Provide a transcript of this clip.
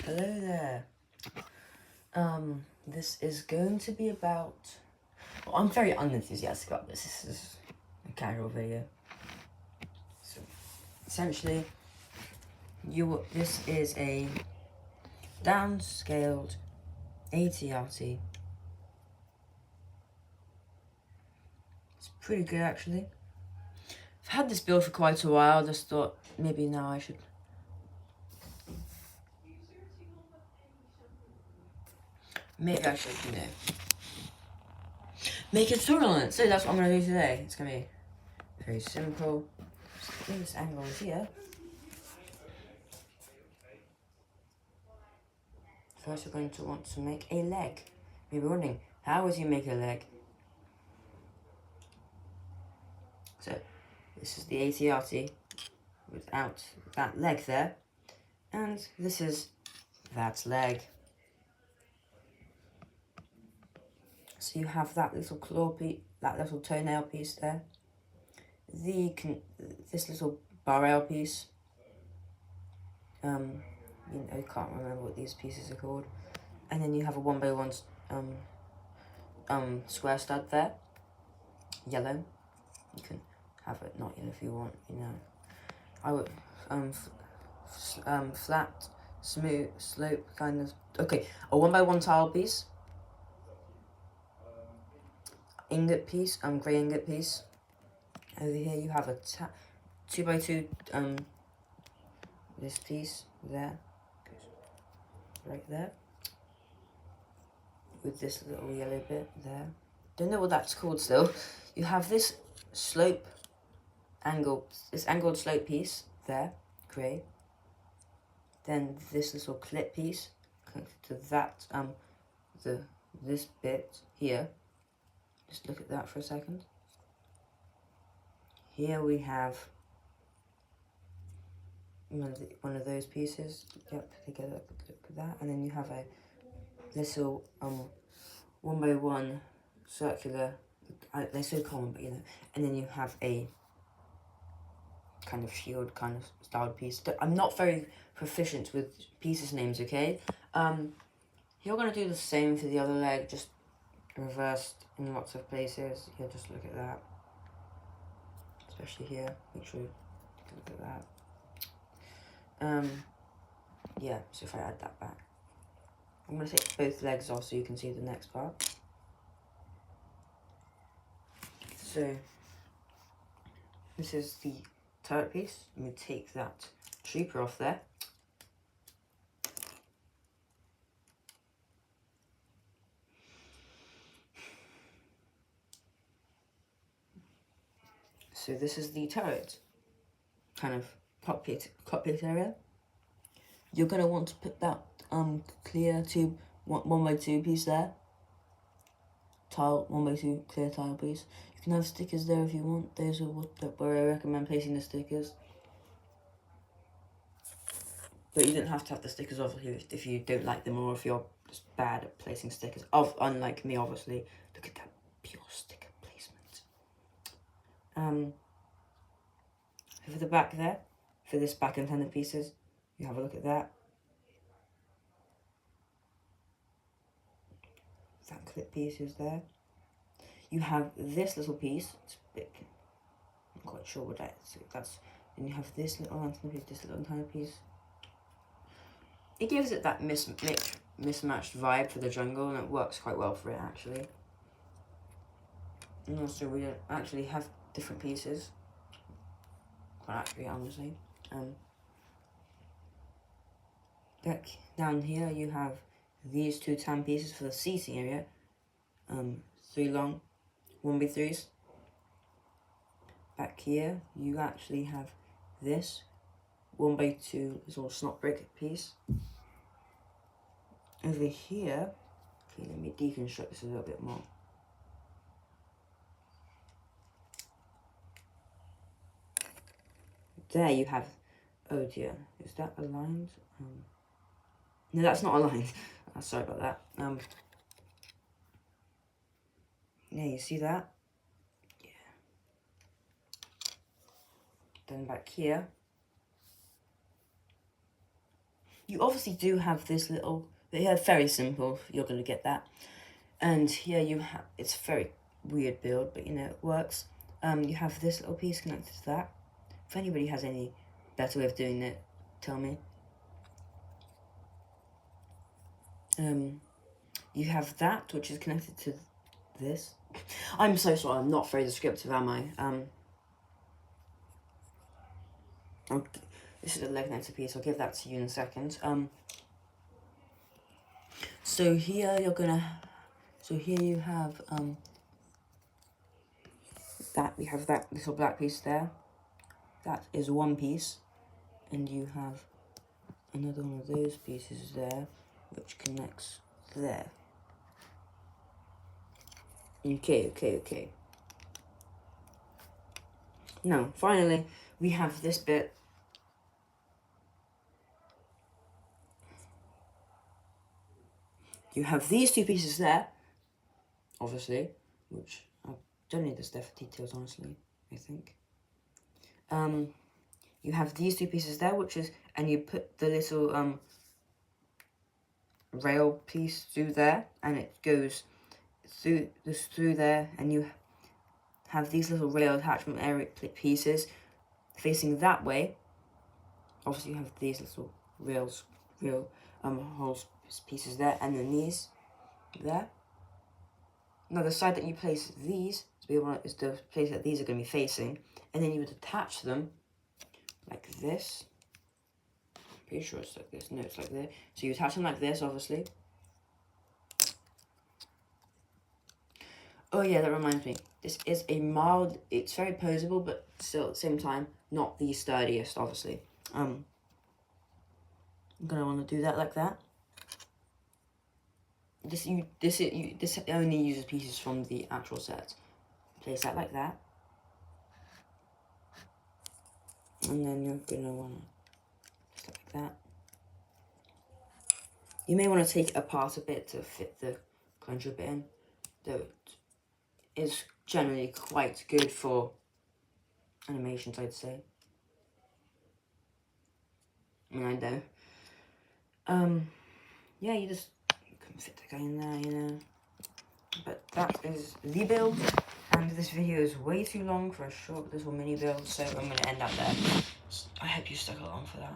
Hello there. This is going to be about... Well, I'm very unenthusiastic about this. This is a casual video. So, essentially, this is a downscaled ATRT. It's pretty good, actually. I've had this build for quite a while. Just thought maybe now I should... Maybe I should, make a tutorial on it. So that's what I'm going to do today. It's going to be very simple. Just do this angle here. First, you're going to want to make a leg. You'll be wondering, how would you make a leg? So, this is the ACRT without that leg there. And this is that leg. So you have that little claw piece, that little toenail piece there. This little bar rail piece. I can't remember what these pieces are called. And then you have a 1x1 square stud there. Yellow. You can have it not yellow if you want, I would flat, smooth, slope kind of. Okay, a 1x1 tile piece. Ingot piece, grey ingot piece. Over here you have a 2x2 this piece there, right there, with this little yellow bit there. Don't know what that's called still. You have this angled slope piece there, grey. Then this little clip piece connected to that this bit here. Just look at that for a second. Here we have one of those pieces. Yep, together. Look at that, and then you have a little 1x1 circular. They're so common, but and then you have a kind of shield kind of styled piece. I'm not very proficient with pieces names. Okay, you're gonna do the same for the other leg, just reversed in lots of places. Here, just look at that, especially here. Make sure you look at that. Yeah, so if I add that back, I'm going to take both legs off so you can see the next part. So this is the turret piece. I'm going to take that trooper off there. So this is the turret kind of cockpit area. You're going to want to put that clear 1x2 piece there. 1x2 clear tile piece. You can have stickers there if you want. Those are where I recommend placing the stickers. But you don't have to have the stickers off if you don't like them, or if you're just bad at placing stickers. Unlike me, obviously. Look at that pure sticker placement. For the back there, for this back antenna pieces, you have a look at that. That clip piece is there. You have this little piece. It's a bit, I'm not quite sure what that is. And you have this little antenna piece, this little antenna piece. It gives it that mismatched vibe for the jungle, and it works quite well for it actually. And also we actually have different pieces. Quite actually, honestly. Back down here you have these two tan pieces for the seating area. 3 long 1x3s. Back here you actually have this 1x2 little snot brick piece. Over here, okay, let me deconstruct this a little bit more. There you have, oh dear, is that aligned? No, that's not aligned. Sorry about that. Yeah, you see that? Yeah. Then back here, you obviously do have this little, but yeah, very simple, you're going to get that. And here you have, it's a very weird build, but you know, it works. You have this little piece connected to that. If anybody has any better way of doing it, tell me. You have that, which is connected to this. I'm so sorry, I'm not very descriptive, am I? Okay. This is a leg connector piece, I'll give that to you in a second. So here you're gonna, so here you have, that, we have that little black piece there. That is one piece. And you have another one of those pieces there, which connects there. Okay. Now, finally, we have this bit. You have these two pieces there, obviously, which I don't need this there for details, honestly, I think. You have these two pieces there, which is, and you put the little rail piece through there, and it goes through there, and you have these little rail attachment area pieces facing that way. Obviously, you have these little holes pieces there, and then these there. Now, the side that you place these is the place that these are going to be facing, and then you would attach them like this. Pretty sure it's like this. No, it's like this. So you attach them like this, obviously. Oh yeah, that reminds me. This is a mild, it's very posable, but still at the same time, not the sturdiest, obviously. I'm gonna want to do that like that. This only uses pieces from the actual set. Place that like that. And then you're gonna want to just like that. You may want to take it apart a bit to fit the contour bit in, though it is generally quite good for animations, I'd say. I mean, I know. Yeah, you can fit the guy in there, you know. But that is the build, and this video is way too long for a short little mini build, so I'm going to end up there. I hope you stuck along for that.